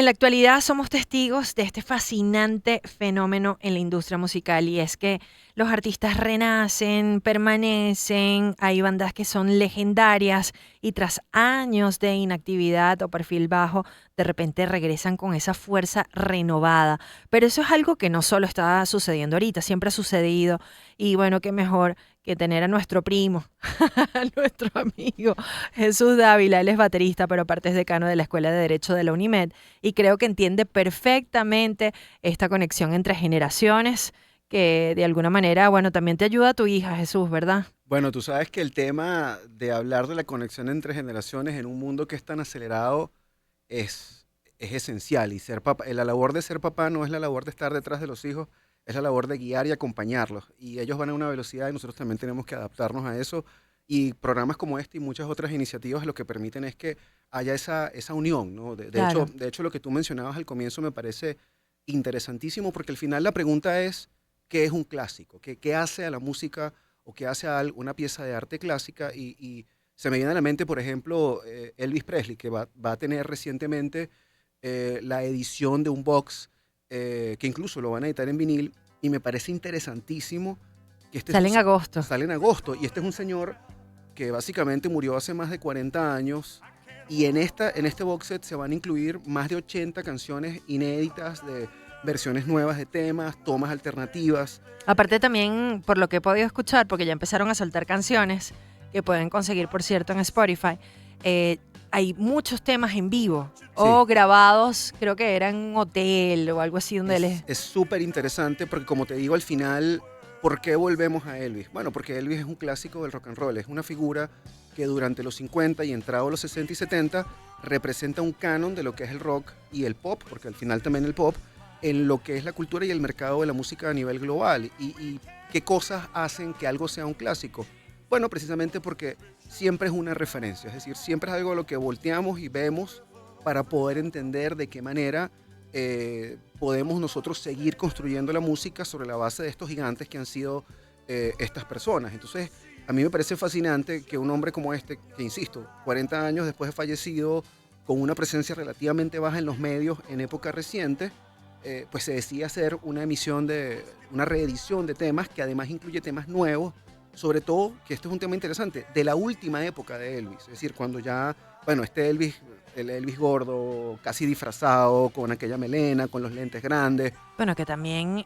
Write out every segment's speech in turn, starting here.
En la actualidad somos testigos de este fascinante fenómeno en la industria musical y es que los artistas renacen, permanecen, hay bandas que son legendarias y tras años de inactividad o perfil bajo, de repente regresan con esa fuerza renovada. Pero eso es algo que no solo está sucediendo ahorita, siempre ha sucedido y bueno, qué mejor que tener a nuestro primo, a nuestro amigo Jesús Dávila. Él es baterista, pero aparte es decano de la Escuela de Derecho de la UNIMED y creo que entiende perfectamente esta conexión entre generaciones que de alguna manera, bueno, también te ayuda a tu hija, Jesús, ¿verdad? Bueno, tú sabes que el tema de hablar de la conexión entre generaciones en un mundo que es tan acelerado es esencial. Y ser papá, la labor de ser papá no es la labor de estar detrás de los hijos, es la labor de guiar y acompañarlos. Y ellos van a una velocidad y nosotros también tenemos que adaptarnos a eso. Y programas como este y muchas otras iniciativas lo que permiten es que haya esa unión, ¿no? Claro. De hecho, lo que tú mencionabas al comienzo me parece interesantísimo porque al final la pregunta es, ¿qué es un clásico? ¿Qué hace a la música o qué hace a una pieza de arte clásica? Y se me viene a la mente, por ejemplo, Elvis Presley, que va a tener recientemente la edición de un box que incluso lo van a editar en vinil y me parece interesantísimo que este es Sale en agosto. sale en agosto y este es un señor que básicamente murió hace más de 40 años y en este box set se van a incluir más de 80 canciones inéditas de versiones nuevas de temas, tomas alternativas. Aparte también, por lo que he podido escuchar, porque ya empezaron a soltar canciones que pueden conseguir, por cierto, en Spotify, eh, hay muchos temas en vivo Sí, o grabados, creo que era en un hotel o algo así donde él es. es súper interesante porque como te digo al final, ¿por qué volvemos a Elvis? Bueno, porque Elvis es un clásico del rock and roll, es una figura que durante los 50 y entrado los 60 y 70 representa un canon de lo que es el rock y el pop, porque al final también el pop, en lo que es la cultura y el mercado de la música a nivel global. Y qué cosas hacen que algo sea un clásico? Bueno, precisamente porque siempre es una referencia, es decir, siempre es algo a lo que volteamos y vemos para poder entender de qué manera podemos nosotros seguir construyendo la música sobre la base de estos gigantes que han sido estas personas. Entonces, a mí me parece fascinante que un hombre como este, que insisto, 40 años después de fallecido, con una presencia relativamente baja en los medios en época reciente, pues se decide hacer una reedición de temas que además incluye temas nuevos, sobre todo, que esto es un tema interesante, de la última época de Elvis, es decir, cuando ya, bueno, este Elvis, el Elvis gordo, casi disfrazado, con aquella melena, con los lentes grandes. Bueno, que también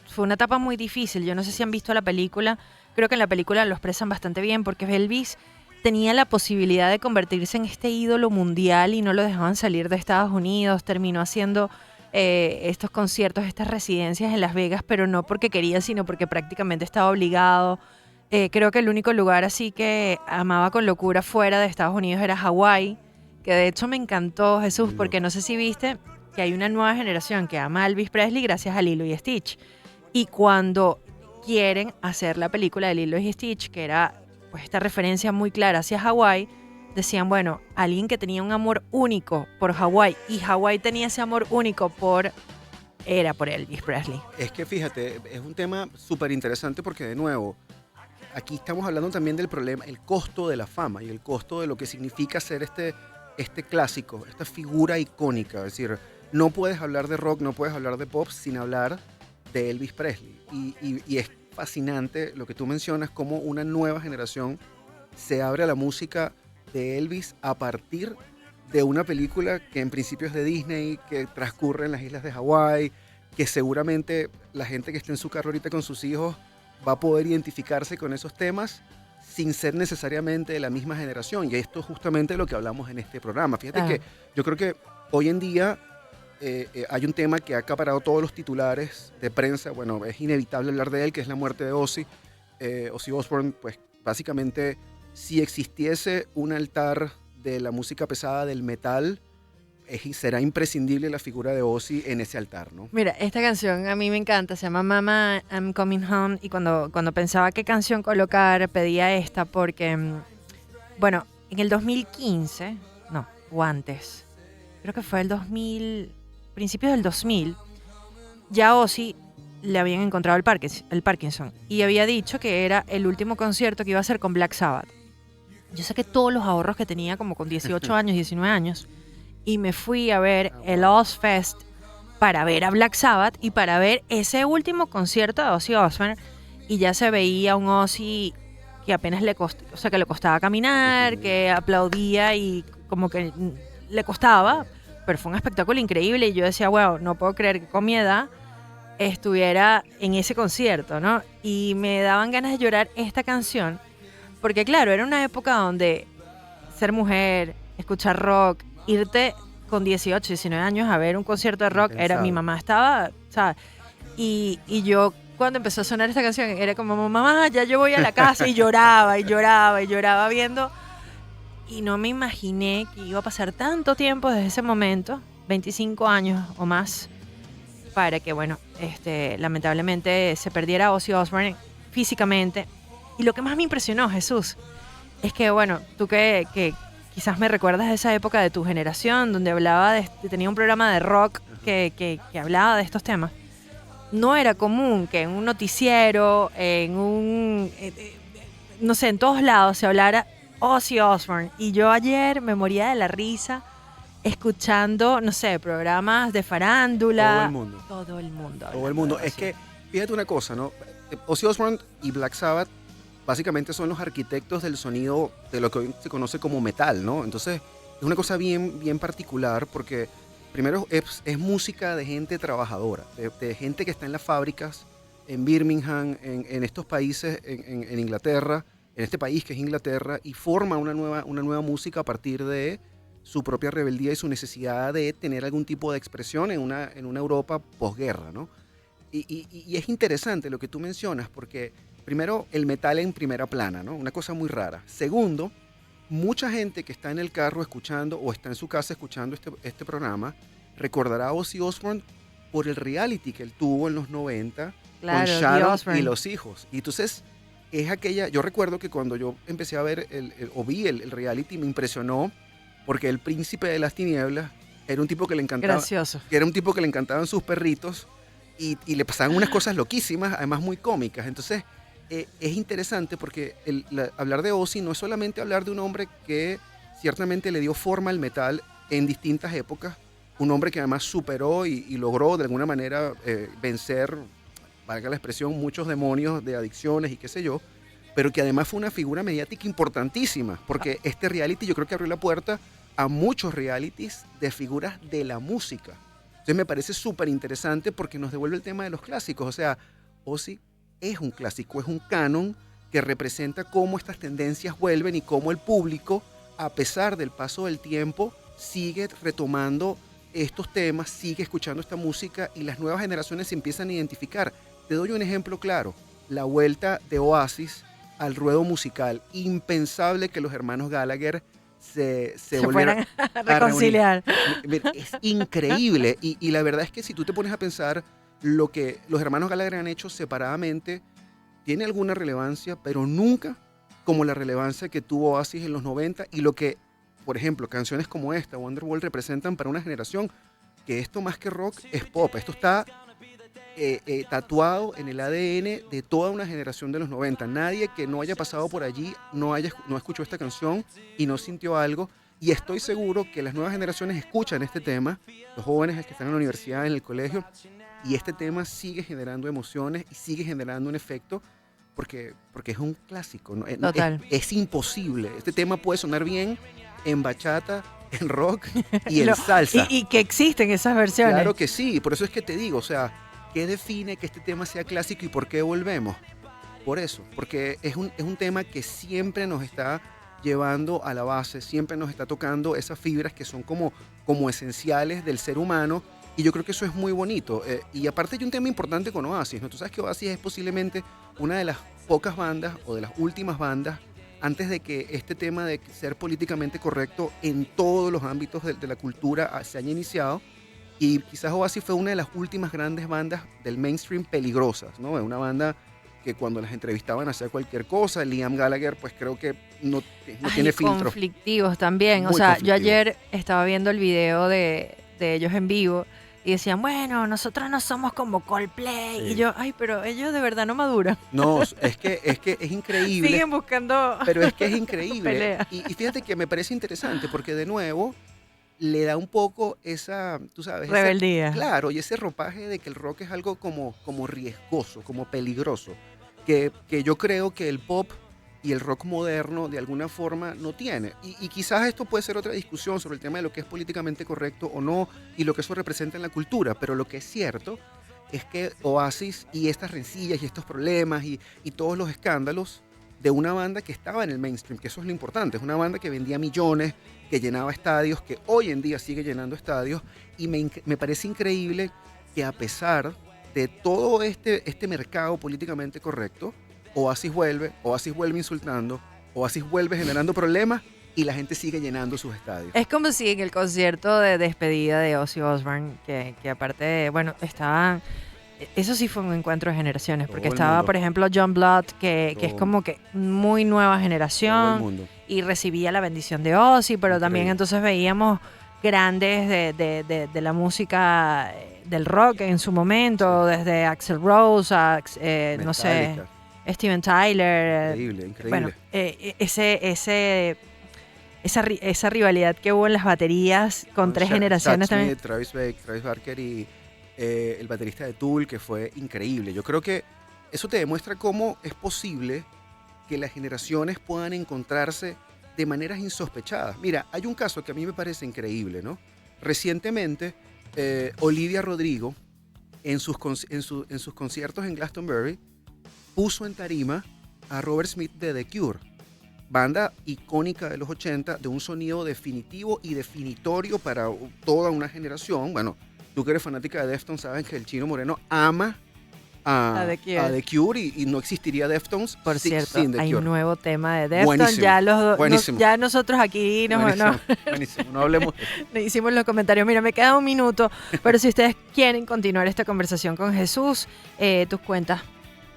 fue una etapa muy difícil. Yo no sé si han visto la película. Creo que en la película lo expresan bastante bien porque Elvis tenía la posibilidad de convertirse en este ídolo mundial y no lo dejaban salir de Estados Unidos. Terminó haciendo estos conciertos, estas residencias en Las Vegas, pero no porque quería, sino porque prácticamente estaba obligado. Creo que el único lugar así que amaba con locura fuera de Estados Unidos era Hawái, que de hecho me encantó, Jesús, Muy porque loco. no sé si viste que hay una nueva generación que ama a Elvis Presley gracias a Lilo y Stitch. Y cuando quieren hacer la película de Lilo y Stitch, que era pues esta referencia muy clara hacia Hawái, decían, bueno, alguien que tenía un amor único por Hawái y Hawái tenía ese amor único era por Elvis Presley. Es que fíjate, es un tema súper interesante porque de nuevo, aquí estamos hablando también del problema, el costo de la fama y el costo de lo que significa ser este clásico, esta figura icónica. Es decir, no puedes hablar de rock, no puedes hablar de pop sin hablar de Elvis Presley. Y es fascinante lo que tú mencionas, cómo una nueva generación se abre a la música de Elvis a partir de una película que en principio es de Disney, que transcurre en las islas de Hawái, que seguramente la gente que esté en su carro ahorita con sus hijos va a poder identificarse con esos temas sin ser necesariamente de la misma generación. Y esto es justamente lo que hablamos en este programa. Fíjate que Claro. yo creo que hoy en día hay un tema que ha acaparado todos los titulares de prensa. Bueno, es inevitable hablar de él, que es la muerte de Ozzy. Ozzy Osbourne, pues básicamente, si existiese un altar de la música pesada del metal, será imprescindible la figura de Ozzy en ese altar, ¿no? Mira, esta canción a mí me encanta, se llama Mama, I'm Coming Home, y cuando pensaba qué canción colocar, pedía esta porque, bueno, en el 2015, no, o antes, creo que fue el 2000, principios del 2000, ya Ozzy le habían encontrado el Parkinson y había dicho que era el último concierto que iba a hacer con Black Sabbath. Yo saqué todos los ahorros que tenía como con 18 años, 19 años y me fui a ver Ah, el wow. Ozfest para ver a Black Sabbath y para ver ese último concierto de Ozzy Osbourne, y ya se veía un Ozzy que apenas le costó, o sea, que le costaba caminar, Ujú. que aplaudía y como que le costaba, pero fue un espectáculo increíble y yo decía, wow, no puedo creer que con mi edad estuviera en ese concierto, ¿no? Y me daban ganas de llorar esta canción, porque claro, era una época donde ser mujer, escuchar rock, irte con 18, 19 años a ver un concierto de rock, era mi Impensable. mamá estaba, ¿sabes? Y yo cuando empezó a sonar esta canción era como, mamá, ya yo voy a la casa y lloraba y lloraba y lloraba viendo, y no me imaginé que iba a pasar tanto tiempo desde ese momento, 25 años o más, para que, bueno, lamentablemente se perdiera Ozzy Osbourne físicamente. Y lo que más me impresionó, Jesús, es que, bueno, tú que quizás me recuerdas de esa época de tu generación, donde hablaba tenía un programa de rock Ajá. que hablaba de estos temas. No era común que en un noticiero, no sé, en todos lados se hablara Ozzy Osbourne. Y yo ayer me moría de la risa escuchando, no sé, programas de Todo el farándula, mundo. todo el mundo Todo el hablando de mundo. Es Ozzy. que, fíjate una cosa, ¿no? Ozzy Osbourne y Black Sabbath básicamente son los arquitectos del sonido de lo que hoy se conoce como metal, ¿no? Entonces, es una cosa bien, bien particular porque primero es música de gente trabajadora, de gente que está en las fábricas, en Birmingham, en estos países, en Inglaterra, en este país que es Inglaterra, y forma una nueva música a partir de su propia rebeldía y su necesidad de tener algún tipo de expresión en una Europa posguerra, ¿no? Y es interesante lo que tú mencionas porque primero el metal en primera plana, ¿no? Una cosa muy rara. Segundo, mucha gente que está en el carro escuchando o está en su casa escuchando este programa recordará a Ozzy Osbourne por el reality que él tuvo en los 90 con Claro, The Sharon y Osbourne. los hijos. Y entonces es aquella, yo recuerdo que cuando yo empecé a ver o vi el reality me impresionó porque el príncipe de las tinieblas era un tipo que le encantaba, Gracioso. que era un tipo que le encantaban sus perritos y le pasaban unas cosas loquísimas, además muy cómicas. Entonces, es interesante porque hablar de Ozzy no es solamente hablar de un hombre que ciertamente le dio forma al metal en distintas épocas, un hombre que además superó y logró de alguna manera vencer, valga la expresión, muchos demonios de adicciones y qué sé yo, pero que además fue una figura mediática importantísima, porque este reality yo creo que abrió la puerta a muchos realities de figuras de la música. Entonces me parece súper interesante porque nos devuelve el tema de los clásicos. O sea, Ozzy es un clásico, es un canon que representa cómo estas tendencias vuelven y cómo el público, a pesar del paso del tiempo, sigue retomando estos temas, sigue escuchando esta música y las nuevas generaciones se empiezan a identificar. Te doy un ejemplo claro, la vuelta de Oasis al ruedo musical. Impensable que los hermanos Gallagher se Se volvieran fueran a a reunir. reconciliar. Es increíble y la verdad es que si tú te pones a pensar lo que los hermanos Gallagher han hecho separadamente tiene alguna relevancia, pero nunca como la relevancia que tuvo Oasis en los 90 y lo que, por ejemplo, canciones como esta, Wonderwall, representan para una generación que esto más que rock es pop. Esto está tatuado en el ADN de toda una generación de los 90. Nadie que no haya pasado por allí no escuchó esta canción y no sintió algo. Y estoy seguro que las nuevas generaciones escuchan este tema, los jóvenes que están en la universidad, en el colegio, y este tema sigue generando emociones y sigue generando un efecto porque es un clásico, ¿no? Total. Es imposible. Este tema puede sonar bien en bachata, en rock y Y, en salsa. y que existen esas versiones. Claro que sí, por eso es que te digo, o sea, ¿qué define que este tema sea clásico y por qué volvemos? Por eso, porque es un tema que siempre nos está llevando a la base, siempre nos está tocando esas fibras que son como esenciales del ser humano y yo creo que eso es muy bonito. Y aparte hay un tema importante con Oasis, ¿no? Tú sabes que Oasis es posiblemente una de las pocas bandas o de las últimas bandas antes de que este tema de ser políticamente correcto en todos los ámbitos de la cultura se haya iniciado. Y quizás Oasis fue una de las últimas grandes bandas del mainstream peligrosas, ¿no? Es una banda que cuando las entrevistaban hacía cualquier cosa. Liam Gallagher, pues creo que no Ay, tiene filtro. conflictivos también. O Muy sea, yo conflictivo. ayer estaba viendo el video de ellos en vivo y decían, bueno, nosotros no somos como Coldplay. Y Sí. yo, ay, pero ellos de verdad no maduran. No, es que es increíble, Siguen buscando pero es que es increíble. pelea. Y fíjate que me parece interesante porque de nuevo le da un poco esa, tú sabes, Rebeldía. claro, y ese ropaje de que el rock es algo como riesgoso, como peligroso, que yo creo que el pop y el rock moderno de alguna forma no tiene. Y quizás esto puede ser otra discusión sobre el tema de lo que es políticamente correcto o no y lo que eso representa en la cultura, pero lo que es cierto es que Oasis y estas rencillas y estos problemas y todos los escándalos de una banda que estaba en el mainstream, que eso es lo importante, es una banda que vendía millones, que llenaba estadios, que hoy en día sigue llenando estadios, y me parece increíble que a pesar de todo este mercado políticamente correcto, Oasis vuelve insultando, Oasis vuelve generando problemas y la gente sigue llenando sus estadios. Es como si en el concierto de despedida de Ozzy Osbourne, que aparte, bueno, estaban... Eso sí fue un encuentro de generaciones, porque Todo el estaba, mundo. por ejemplo, John Blood, que es Todo. como que muy nueva Todo el generación, mundo. y recibía la bendición de Ozzy, pero también Increíble. entonces veíamos grandes de la música del rock en su momento, desde Axl Rose a, no sé, Metallica. Steven Tyler. Increíble, increíble. Bueno, esa rivalidad que hubo en las baterías con tres generaciones Chad también. Smith, Travis Barker y el baterista de Tool, que fue increíble. Yo creo que eso te demuestra cómo es posible que las generaciones puedan encontrarse de maneras insospechadas. Mira, hay un caso que a mí me parece increíble, ¿no? Recientemente, Olivia Rodrigo, en sus conciertos en Glastonbury, puso en tarima a Robert Smith de The Cure, banda icónica de los 80, de un sonido definitivo y definitorio para toda una generación. Bueno, tú que eres fanática de Deftones sabes que el Chino Moreno ama A The Cure. a The Cure y no existiría Deftones Por sin cierto, The hay Cure. un nuevo tema de Deftones. Buenísimo, Ya, buenísimo. ya nosotros aquí Buenísimo, buenísimo. No hablemos de eso. hicimos los comentarios. Mira, me queda un minuto, pero si ustedes quieren continuar esta conversación con Jesús, tus cuentas.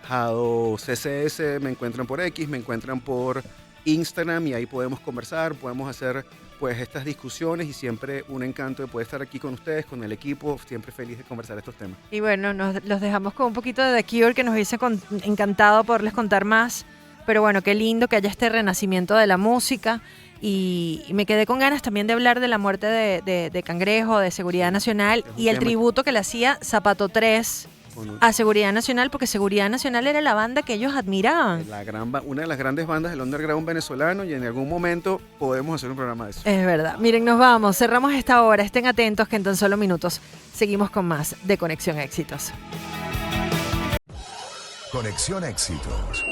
Jado CCS, me encuentran por X, me encuentran por Instagram y ahí podemos conversar, podemos hacer pues estas discusiones y siempre un encanto de poder estar aquí con ustedes, con el equipo, siempre feliz de conversar estos temas. Y bueno, los dejamos con un poquito de The Cure, que nos hubiese encantado poderles contar más. Pero bueno, qué lindo que haya este renacimiento de la música. Y me quedé con ganas también de hablar de la muerte de Cangrejo, de Seguridad Nacional, Es un y el tema tributo que le hacía Zapato 3 con a Seguridad Nacional, porque Seguridad Nacional era la banda que ellos admiraban. una de las grandes bandas del underground venezolano y en algún momento podemos hacer un programa de eso. Es verdad. Miren, nos vamos. Cerramos esta hora. Estén atentos que en tan solo minutos seguimos con más de Conexión Éxitos. Conexión Éxitos.